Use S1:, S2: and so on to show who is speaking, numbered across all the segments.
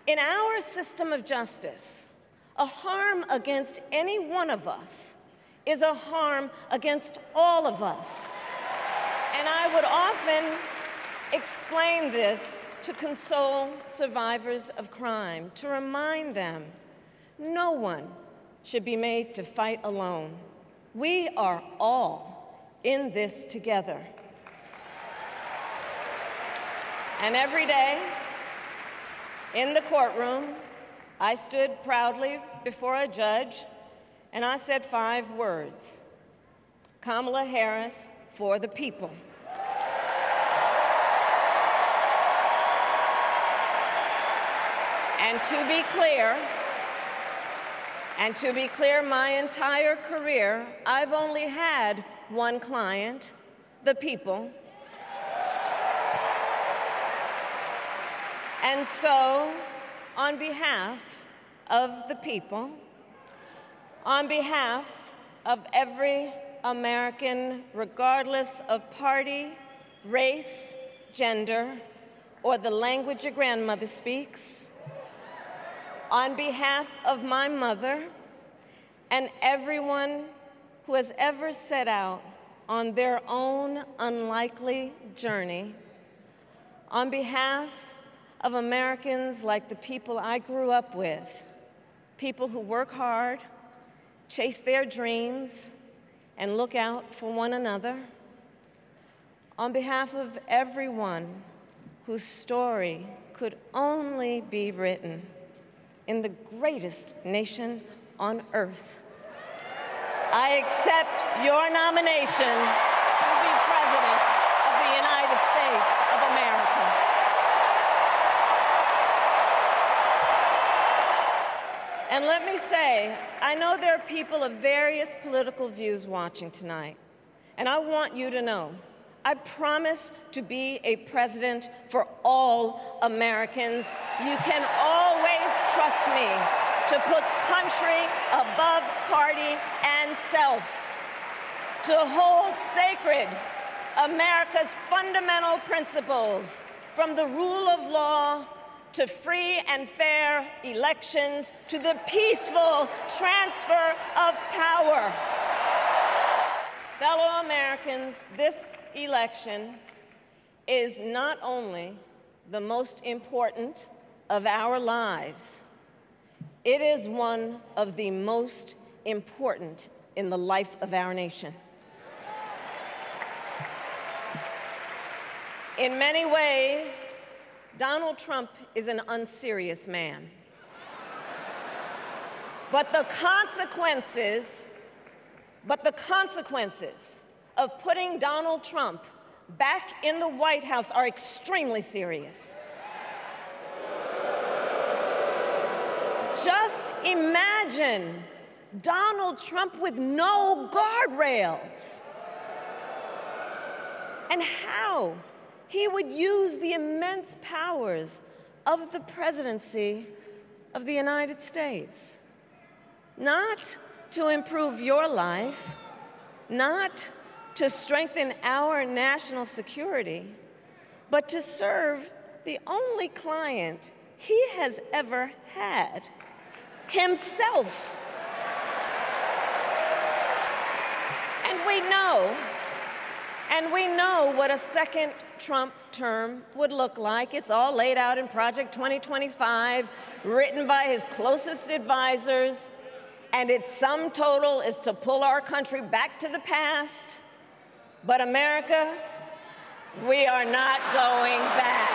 S1: In our system of justice, a harm against any one of us is a harm against all of us. And I would often explain this to console survivors of crime, to remind them no one should be made to fight alone. We are all in this together. And every day in the courtroom, I stood proudly before a judge and I said 5 words: Kamala Harris for the people. And to be clear, my entire career, I've only had one client, the people. And so, on behalf of the people, on behalf of every American, regardless of party, race, gender, or the language your grandmother speaks, on behalf of my mother and everyone who has ever set out on their own unlikely journey, on behalf of Americans like the people I grew up with, people who work hard, chase their dreams, and look out for one another, on behalf of everyone whose story could only be written in the greatest nation on earth, I accept your nomination to be President of the United States of America. And let me say, I know there are people of various political views watching tonight, and I want you to know, I promise to be a president for all Americans. You can always trust me to put country above party and self, to hold sacred America's fundamental principles, from the rule of law to free and fair elections, to the peaceful transfer of power. Fellow Americans, this election is not only the most important of our lives, it is one of the most important in the life of our nation. In many ways, Donald Trump is an unserious man. But the consequences of putting Donald Trump back in the White House are extremely serious. Just imagine Donald Trump with no guardrails, and how he would use the immense powers of the presidency of the United States, not to improve your life, not to strengthen our national security, but to serve the only client he has ever had, himself. And we know what a second Trump term would look like. It's all laid out in Project 2025, written by his closest advisors, and its sum total is to pull our country back to the past. But America, we are not going back.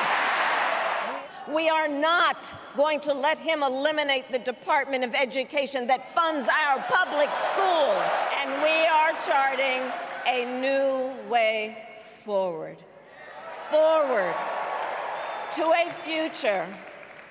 S1: We are not going to let him eliminate the Department of Education that funds our public schools. And we are charting a new way forward to a future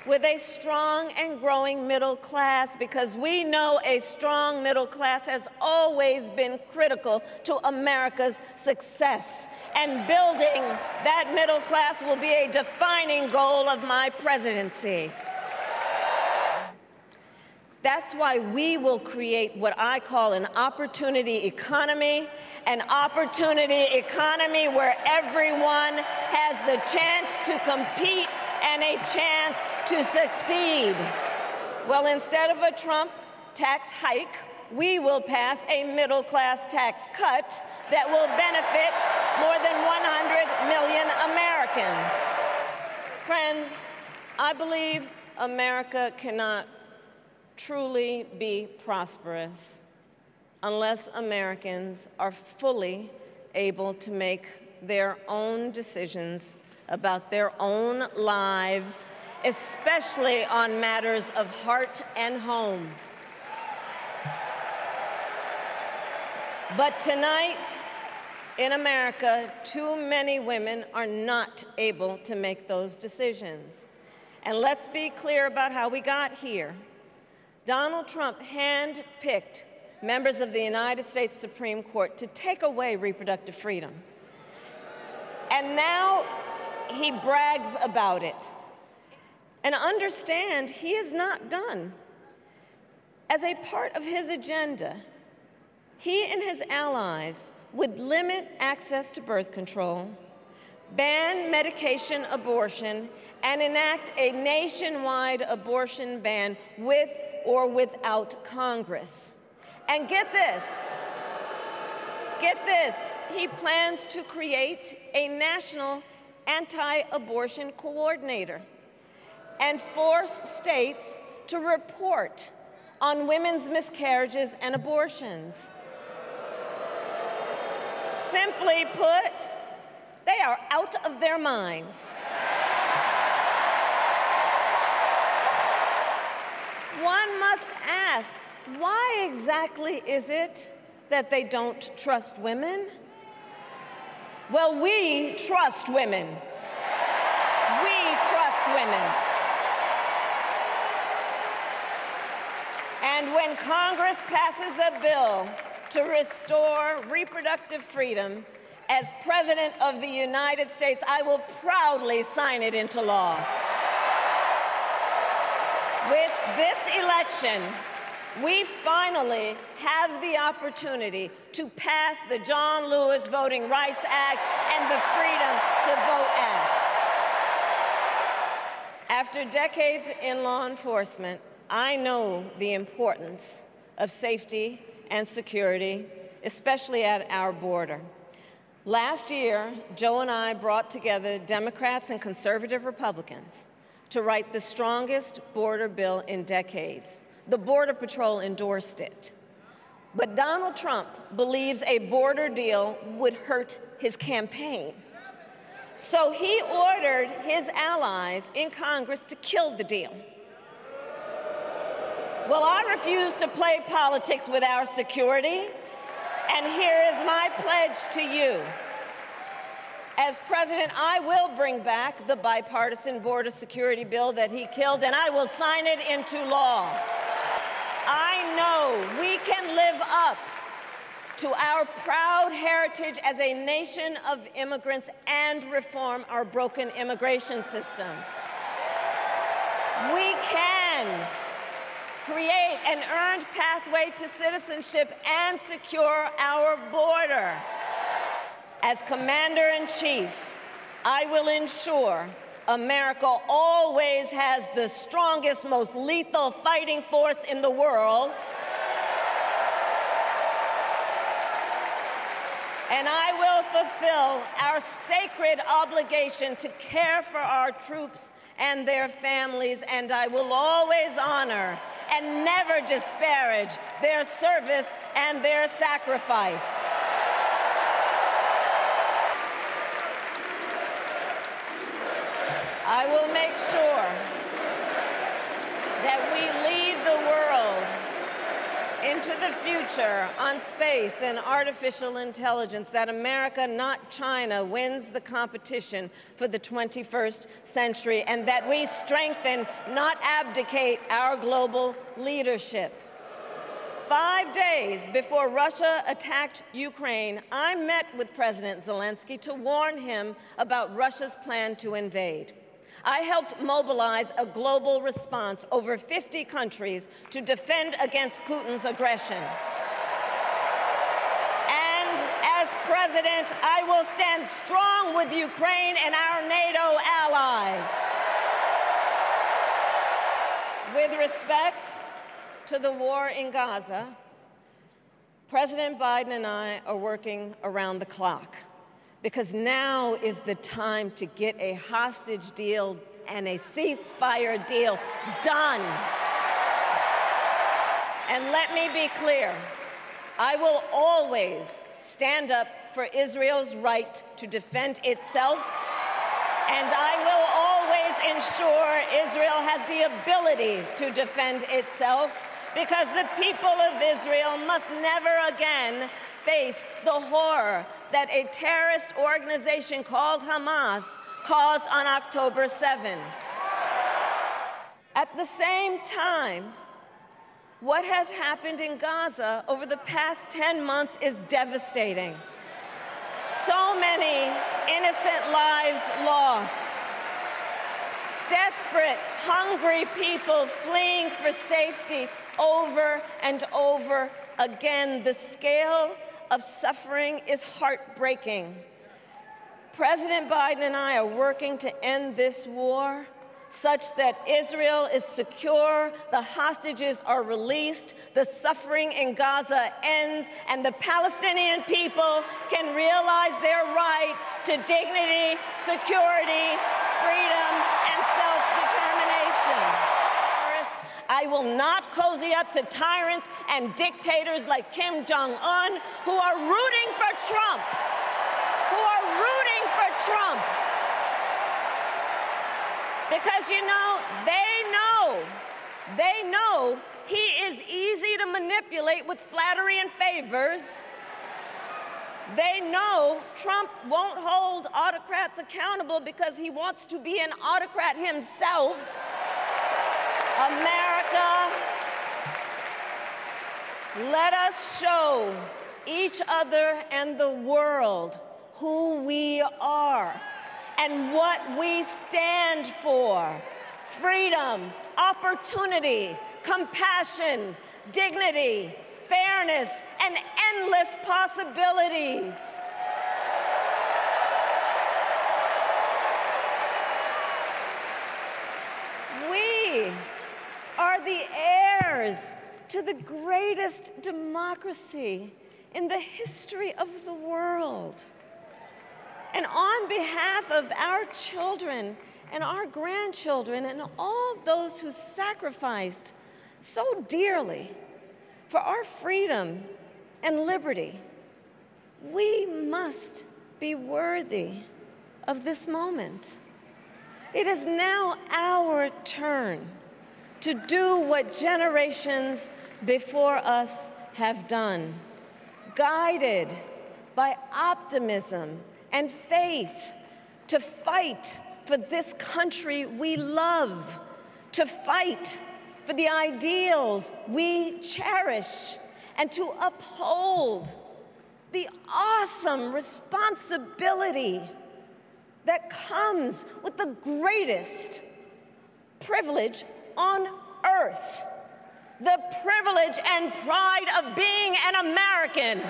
S1: with a strong and growing middle class, because we know a strong middle class has always been critical to America's success. And building that middle class will be a defining goal of my presidency. That's why we will create what I call an opportunity economy where everyone has the chance to compete and a chance to succeed. Well, instead of a Trump tax hike, we will pass a middle-class tax cut that will benefit more than 100 million Americans. Friends, I believe America cannot truly be prosperous unless Americans are fully able to make their own decisions about their own lives, especially on matters of heart and home. But tonight, in America, too many women are not able to make those decisions. And let's be clear about how we got here. Donald Trump handpicked members of the United States Supreme Court to take away reproductive freedom. And now he brags about it. And understand, he is not done. As a part of his agenda, he and his allies would limit access to birth control, ban medication abortion, and enact a nationwide abortion ban with or without Congress. And get this, he plans to create a national anti-abortion coordinator and force states to report on women's miscarriages and abortions. Simply put, they are out of their minds. One must ask, why exactly is it that they don't trust women? Well, we trust women. We trust women. And when Congress passes a bill to restore reproductive freedom, as President of the United States, I will proudly sign it into law. With this election, we finally have the opportunity to pass the John Lewis Voting Rights Act and the Freedom to Vote Act. After decades in law enforcement, I know the importance of safety and security, especially at our border. Last year, Joe and I brought together Democrats and conservative Republicans to write the strongest border bill in decades. The Border Patrol endorsed it. But Donald Trump believes a border deal would hurt his campaign. So he ordered his allies in Congress to kill the deal. Well, I refuse to play politics with our security, and here is my pledge to you. As president, I will bring back the bipartisan border security bill that he killed, and I will sign it into law. I know we can live up to our proud heritage as a nation of immigrants and reform our broken immigration system. We can create an earned pathway to citizenship and secure our border. As Commander-in-Chief, I will ensure America always has the strongest, most lethal fighting force in the world. And I will fulfill our sacred obligation to care for our troops and their families, and I will always honor and never disparage their service and their sacrifice. I will make sure that we lead the world into the future on space and artificial intelligence, that America, not China, wins the competition for the 21st century, and that we strengthen, not abdicate, our global leadership. 5 days before Russia attacked Ukraine, I met with President Zelensky to warn him about Russia's plan to invade. I helped mobilize a global response, over 50 countries, to defend against Putin's aggression. And as president, I will stand strong with Ukraine and our NATO allies. With respect to the war in Gaza, President Biden and I are working around the clock because now is the time to get a hostage deal and a ceasefire deal done. And let me be clear, I will always stand up for Israel's right to defend itself, and I will always ensure Israel has the ability to defend itself, because the people of Israel must never again face the horror that a terrorist organization called Hamas caused on October 7. At the same time, what has happened in Gaza over the past 10 months is devastating. So many innocent lives lost. Desperate, hungry people fleeing for safety over and over again. The scale of suffering is heartbreaking. President Biden and I are working to end this war such that Israel is secure, the hostages are released, the suffering in Gaza ends, and the Palestinian people can realize their right to dignity, security, freedom, and self-determination. I will not cozy up to tyrants and dictators like Kim Jong-un who are rooting for Trump, Because, you know, they know he is easy to manipulate with flattery and favors. They know Trump won't hold autocrats accountable because he wants to be an autocrat himself. America, let us show each other and the world who we are and what we stand for: freedom, opportunity, compassion, dignity, fairness, and endless possibilities. We are the heirs to the greatest democracy in the history of the world. And on behalf of our children and our grandchildren and all those who sacrificed so dearly for our freedom and liberty, we must be worthy of this moment. It is now our turn to do what generations before us have done, guided by optimism and faith, to fight for this country we love, to fight for the ideals we cherish, and to uphold the awesome responsibility that comes with the greatest privilege on earth: the privilege and pride of being an American.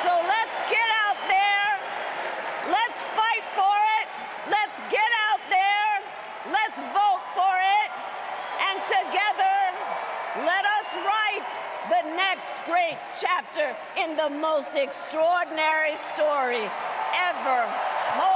S1: So let's get out there, let's fight for it, let's get out there, let's vote for it, and together let us write the next great chapter in the most extraordinary story ever told.